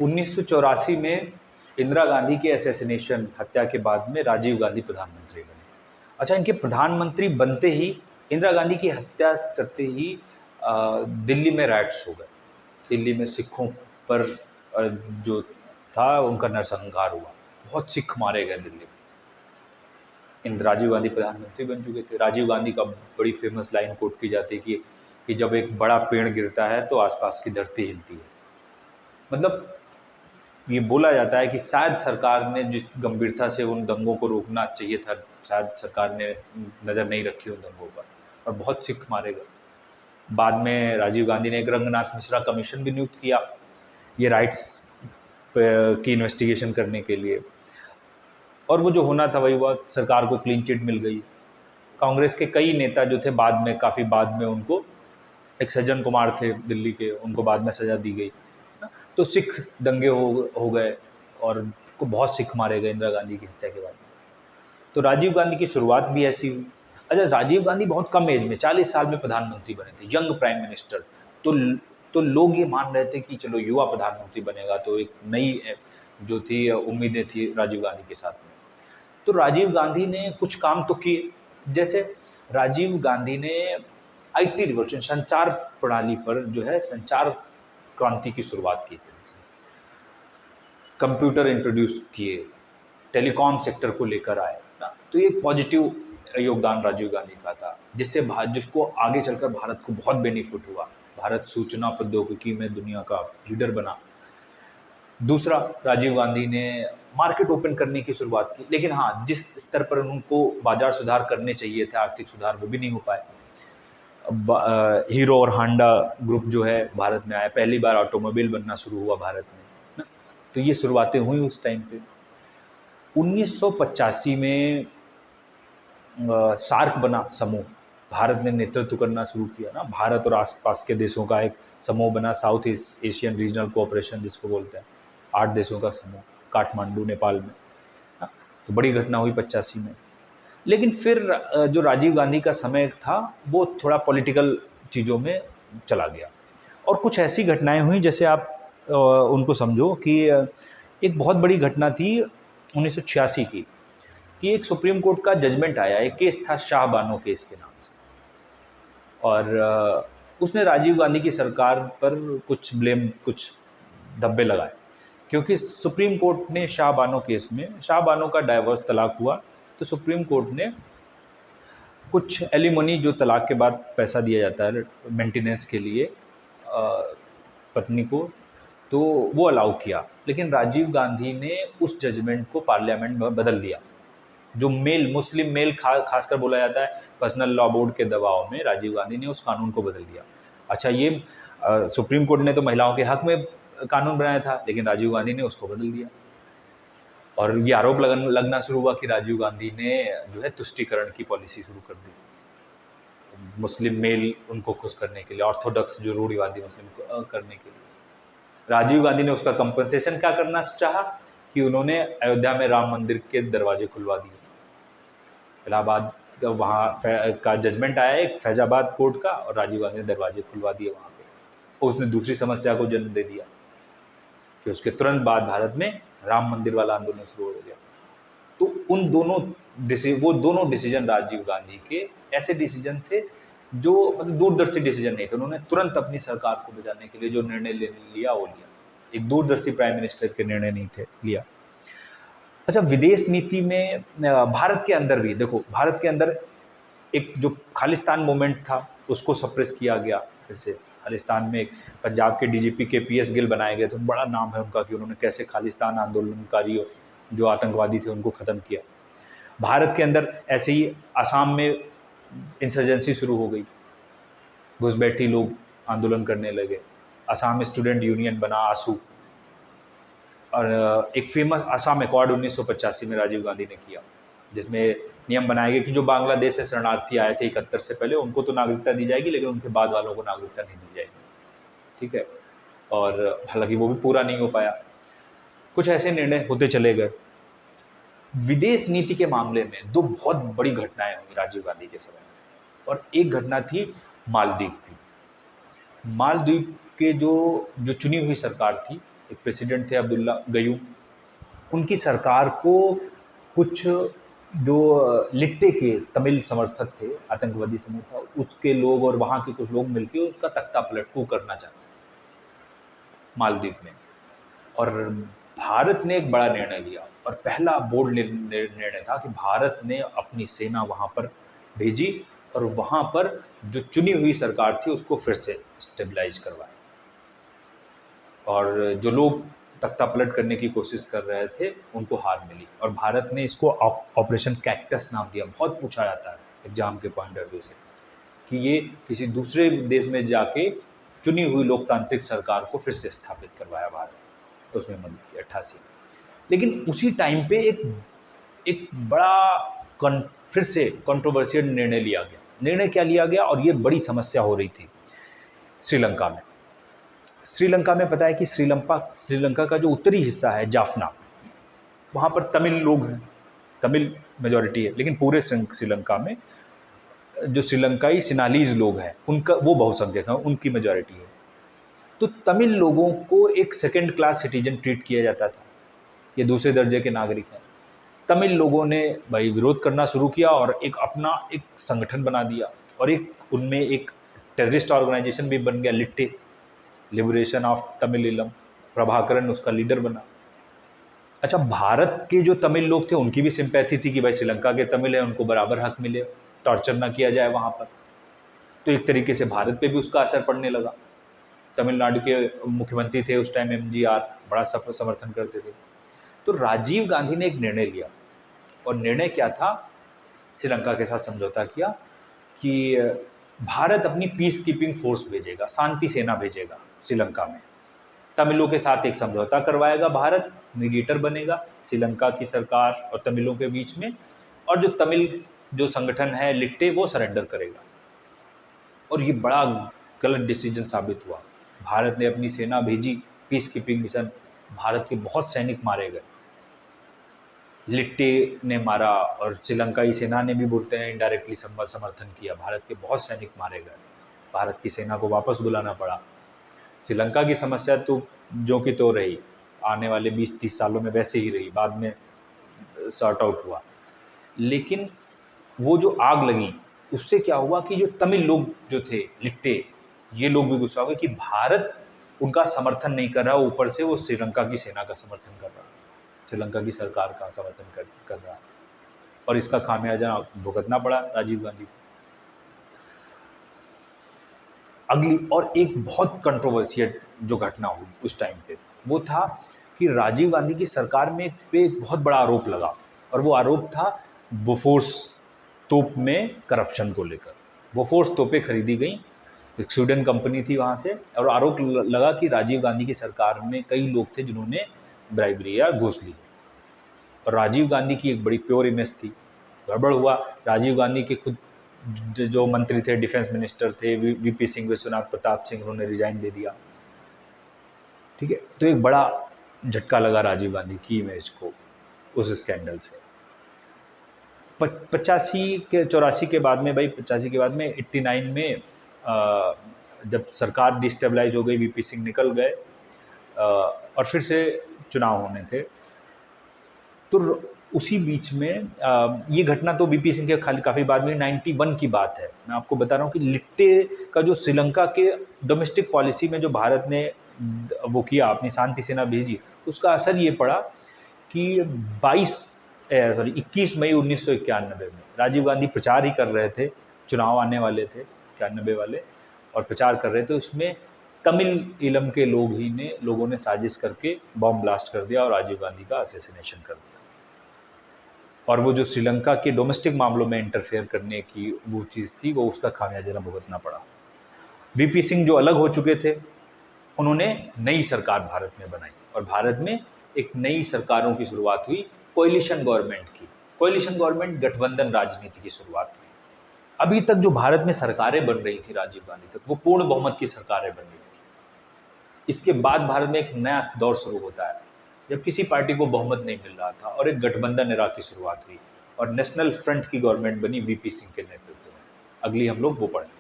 1984 में इंदिरा गांधी के असैसिनेशन हत्या के बाद में राजीव गांधी प्रधानमंत्री बने। अच्छा, इनके प्रधानमंत्री बनते ही इंदिरा गांधी की हत्या करते ही दिल्ली में राइट्स हो गए। दिल्ली में सिखों पर जो था उनका नरसंहार हुआ, बहुत सिख मारे गए दिल्ली में। राजीव गांधी प्रधानमंत्री बन चुके थे। राजीव गांधी का बड़ी फेमस लाइन कोट की जाती है कि जब एक बड़ा पेड़ गिरता है तो आसपास की धरती हिलती है। मतलब ये बोला जाता है कि शायद सरकार ने जिस गंभीरता से उन दंगों को रोकना चाहिए था, शायद सरकार ने नज़र नहीं रखी उन दंगों पर, और बहुत सिख मारे गए। बाद में राजीव गांधी ने एक रंगनाथ मिश्रा कमीशन भी नियुक्त किया ये राइट्स की इन्वेस्टिगेशन करने के लिए, और वो जो होना था वही हुआ। सरकार को क्लीन चिट मिल गई। कांग्रेस के कई नेता जो थे बाद में, काफ़ी बाद में, उनको, एक सज्जन कुमार थे दिल्ली के, उनको बाद में सज़ा दी गई। तो सिख दंगे हो गए और को बहुत सिख मारे गए इंदिरा गांधी की हत्या के बाद। तो राजीव गांधी की शुरुआत भी ऐसी हुई। अच्छा, राजीव गांधी बहुत कम एज में 40 साल में प्रधानमंत्री बने थे, यंग प्राइम मिनिस्टर। तो लोग ये मान रहे थे कि चलो युवा प्रधानमंत्री बनेगा, तो एक नई जो थी उम्मीदें थी राजीव गांधी के साथ में। तो राजीव गांधी ने कुछ काम तो किए, जैसे राजीव गांधी ने आईटी रिवॉल्यूशन, संचार प्रणाली पर जो है संचार क्रांति की शुरुआत की थी। कंप्यूटर इंट्रोड्यूस किए, टेलीकॉम सेक्टर को लेकर आए ना, तो ये पॉजिटिव योगदान राजीव गांधी का था, जिसको आगे चलकर भारत को बहुत बेनिफिट हुआ। भारत सूचना प्रौद्योगिकी में दुनिया का लीडर बना। दूसरा, राजीव गांधी ने मार्केट ओपन करने की शुरुआत की, लेकिन हाँ, जिस स्तर पर उनको बाजार सुधार करने चाहिए थे, आर्थिक सुधार, वो भी नहीं हो पाए। हीरो और हांडा ग्रुप जो है भारत में आया, पहली बार ऑटोमोबाइल बनना शुरू हुआ भारत में ना, तो ये शुरुआतें हुई उस टाइम पे। 1985 में सार्क बना समूह, भारत ने नेतृत्व करना शुरू किया ना, भारत और आसपास के देशों का एक समूह बना, साउथ एशियन रीजनल कोऑपरेशन जिसको बोलते हैं, 8 देशों का समूह, काठमांडू नेपाल में ना। तो बड़ी घटना हुई 85 में। लेकिन फिर जो राजीव गांधी का समय था वो थोड़ा पॉलिटिकल चीज़ों में चला गया, और कुछ ऐसी घटनाएं हुई जैसे आप उनको समझो कि एक बहुत बड़ी घटना थी 1986 की, कि एक सुप्रीम कोर्ट का जजमेंट आया, एक केस था शाह बानो केस के नाम से, और उसने राजीव गांधी की सरकार पर कुछ धब्बे लगाए, क्योंकि सुप्रीम कोर्ट ने शाह बानो केस में, शाह बानो का डाइवोर्स, तलाक हुआ, तो सुप्रीम कोर्ट ने कुछ एलिमनी, जो तलाक के बाद पैसा दिया जाता है मेंटेनेंस के लिए पत्नी को, तो वो अलाउ किया। लेकिन राजीव गांधी ने उस जजमेंट को पार्लियामेंट में बदल दिया। जो मुस्लिम मेल खासकर बोला जाता है, पर्सनल लॉ बोर्ड के दबाव में राजीव गांधी ने उस कानून को बदल दिया। अच्छा, ये सुप्रीम कोर्ट ने तो महिलाओं के हक में कानून बनाया था, लेकिन राजीव गांधी ने उसको बदल दिया, और ये आरोप लगना शुरू हुआ कि राजीव गांधी ने जो है तुष्टीकरण की पॉलिसी शुरू कर दी, मुस्लिम मेल उनको खुश करने के लिए, ऑर्थोडॉक्स जो रूढ़िवादी मुस्लिम को करने के लिए। राजीव गांधी ने उसका कंपनसेशन क्या करना चाहा कि उन्होंने अयोध्या में राम मंदिर के दरवाजे खुलवा दिए। इलाहाबाद वहाँ का जजमेंट आया एक फैजाबाद कोर्ट का, और राजीव गांधी ने दरवाजे खुलवा दिए वहाँ पे। उसने दूसरी समस्या को जन्म दे दिया कि उसके तुरंत बाद भारत में राम मंदिर वाला आंदोलन शुरू हो गया। तो वो दोनों डिसीजन राजीव गांधी के ऐसे डिसीजन थे जो मतलब दूरदर्शी डिसीजन नहीं थे। उन्होंने तुरंत अपनी सरकार को बचाने के लिए जो निर्णय लिया वो लिया, एक दूरदर्शी प्राइम मिनिस्टर के निर्णय नहीं थे लिया। अच्छा, विदेश नीति में भारत के अंदर भी देखो, भारत के अंदर एक जो खालिस्तान मूवमेंट था उसको सप्रेस किया गया। फिर से खालिस्तान में एक पंजाब के डीजीपी के पीएस गिल बनाए गए, तो बड़ा नाम है उनका कि उन्होंने कैसे खालिस्तान आंदोलनकारियों जो आतंकवादी थे उनको ख़त्म किया। भारत के अंदर ऐसे ही असम में इंसर्जेंसी शुरू हो गई, घुसपैठी लोग आंदोलन करने लगे, असम स्टूडेंट यूनियन बना आसू, और एक फेमस असम अकॉर्ड 1985 में राजीव गांधी ने किया, जिसमें नियम बनाए गए कि जो बांग्लादेश से शरणार्थी आए थे 71 से पहले, उनको तो नागरिकता दी जाएगी, लेकिन उनके बाद वालों को नागरिकता नहीं दी जाएगी। ठीक है, और हालांकि वो भी पूरा नहीं हो पाया। कुछ ऐसे निर्णय होते चले गए। विदेश नीति के मामले में दो बहुत बड़ी घटनाएं हुई राजीव गांधी के समय में, और एक घटना थी मालदीव की। मालदीव के जो चुनी हुई सरकार थी एक प्रेसिडेंट थे अब्दुल्ला गयूम, उनकी सरकार को कुछ जो लिट्टे के तमिल समर्थक थे, आतंकवादी समूह था, उसके लोग और वहाँ के कुछ लोग मिलकर उसका तख्ता पलट को करना चाहते मालदीव में। और भारत ने एक बड़ा निर्णय लिया और पहला बोल्ड निर्णय था कि भारत ने अपनी सेना वहाँ पर भेजी और वहाँ पर जो चुनी हुई सरकार थी उसको फिर से स्टेबलाइज करवाया। और जो लोग तख्ता पलट करने की कोशिश कर रहे थे उनको हार मिली और भारत ने इसको ऑपरेशन कैक्टस नाम दिया। बहुत पूछा जाता है एग्जाम के पॉइंट ऑफ व्यू से कि ये किसी दूसरे देश में जाके चुनी हुई लोकतांत्रिक सरकार को फिर से स्थापित करवाया भारत, तो उसमें मदद की 88 में। लेकिन उसी टाइम पे एक बड़ा फिर से कंट्रोवर्शियल निर्णय लिया गया। निर्णय क्या लिया गया, और ये बड़ी समस्या हो रही थी श्रीलंका में। श्रीलंका में पता है कि श्रीलंका का जो उत्तरी हिस्सा है जाफना, वहाँ पर तमिल लोग हैं, तमिल मेजॉरिटी है, लेकिन पूरे श्रीलंका में जो श्रीलंकाई सिनालीज लोग हैं उनका वो बहुसंख्यक हैं, उनकी मेजॉरिटी है। तो तमिल लोगों को एक सेकंड क्लास सिटीजन ट्रीट किया जाता था, ये दूसरे दर्जे के नागरिक हैं। तमिल लोगों ने भाई विरोध करना शुरू किया और एक अपना एक संगठन बना दिया और उनमें एक टेररिस्ट ऑर्गेनाइजेशन भी बन गया, लिट्टे, लिबरेशन ऑफ तमिल। प्रभाकरन उसका लीडर बना। अच्छा, भारत के जो तमिल लोग थे उनकी भी सिंपैथी थी कि भाई श्रीलंका के तमिल हैं, उनको बराबर हक मिले, टॉर्चर ना किया जाए वहाँ पर। तो एक तरीके से भारत पे भी उसका असर पड़ने लगा। तमिलनाडु के मुख्यमंत्री थे उस टाइम एमजीआर, बड़ा समर्थन करते थे। तो राजीव गांधी ने एक निर्णय लिया, और निर्णय क्या था, श्रीलंका के साथ समझौता किया कि भारत अपनी पीस कीपिंग फोर्स भेजेगा, शांति सेना भेजेगा श्रीलंका में। तमिलों के साथ एक समझौता करवाएगा भारत, मीडिएटर बनेगा श्रीलंका की सरकार और तमिलों के बीच में, और जो तमिल जो संगठन है लिट्टे वो सरेंडर करेगा। और ये बड़ा गलत डिसीजन साबित हुआ। भारत ने अपनी सेना भेजी, पीस कीपिंग मिशन, भारत के बहुत सैनिक मारे गए, लिट्टे ने मारा और श्रीलंकाई सेना ने भी बोलते हैं इनडायरेक्टली समर्थन किया, भारत के बहुत सैनिक मारे गए, भारत की सेना को वापस बुलाना पड़ा। श्रीलंका की समस्या तो जो कि तो रही, आने वाले 20-30 सालों में वैसे ही रही, बाद में सॉर्ट आउट हुआ। लेकिन वो जो आग लगी उससे क्या हुआ कि जो तमिल लोग जो थे लिट्टे, ये लोग भी गुस्सा हुए कि भारत उनका समर्थन नहीं कर रहा, ऊपर से वो श्रीलंका की सेना का समर्थन कर रहा, श्रीलंका की सरकार का समर्थन कर रहा, और इसका खामियाजा भुगतना पड़ा राजीव गांधी को। अगली और एक बहुत कंट्रोवर्शियल जो घटना हुई उस टाइम पे वो था कि राजीव गांधी की सरकार में पे एक बहुत बड़ा आरोप लगा, और वो आरोप था बोफोर्स तोप में करप्शन को लेकर। बोफोर्स तोपें खरीदी गई, एक स्वीडन कंपनी थी वहाँ से, और आरोप लगा कि राजीव गांधी की सरकार में कई लोग थे जिन्होंने ब्राइबरी या घूस ली, और राजीव गांधी की एक बड़ी प्योर इमेज थी। गड़बड़ हुआ, राजीव गांधी के खुद जो मंत्री थे, डिफेंस मिनिस्टर थे वीपी सिंह, विश्वनाथ प्रताप सिंह, उन्होंने रिजाइन दे दिया। ठीक है, तो एक बड़ा झटका लगा राजीव गांधी की इमेज को उस स्कैंडल से। 85 के बाद में, भाई 85 के बाद में 89 में जब सरकार डिस्टेबलाइज हो गई, वीपी सिंह निकल गए और फिर से चुनाव होने थे, तो उसी बीच में ये घटना तो वीपी सिंह के काफ़ी बाद में 91 की बात है। मैं आपको बता रहा हूँ कि लिट्टे का जो श्रीलंका के डोमेस्टिक पॉलिसी में जो भारत ने वो किया, अपनी शांति सेना भेजी, उसका असर ये पड़ा कि 21 मई 1991 में राजीव गांधी प्रचार ही कर रहे थे, चुनाव आने वाले थे 91 वाले, और प्रचार कर रहे थे, उसमें तमिल इलम के लोगों ने साजिश करके बॉम्ब ब्लास्ट कर दिया और राजीव गांधी का असैसिनेशन कर दिया। और वो जो श्रीलंका के डोमेस्टिक मामलों में इंटरफेयर करने की वो चीज़ थी, वो उसका खामियाजा भुगतना पड़ा। वीपी सिंह जो अलग हो चुके थे, उन्होंने नई सरकार भारत में बनाई, और भारत में एक नई सरकारों की शुरुआत हुई, कोएलिशन गवर्नमेंट की। कोएलिशन गवर्नमेंट गठबंधन राजनीति की शुरुआत हुई। अभी तक जो भारत में सरकारें बन रही थी राजीव गांधी तक, वो पूर्ण बहुमत की सरकारें बन रही थी। इसके बाद भारत में एक नया दौर शुरू होता है जब किसी पार्टी को बहुमत नहीं मिल रहा था, और एक गठबंधन एरा की शुरुआत हुई और नेशनल फ्रंट की गवर्नमेंट बनी वीपी सिंह के नेतृत्व में। अगली हम लोग वो पढ़ें।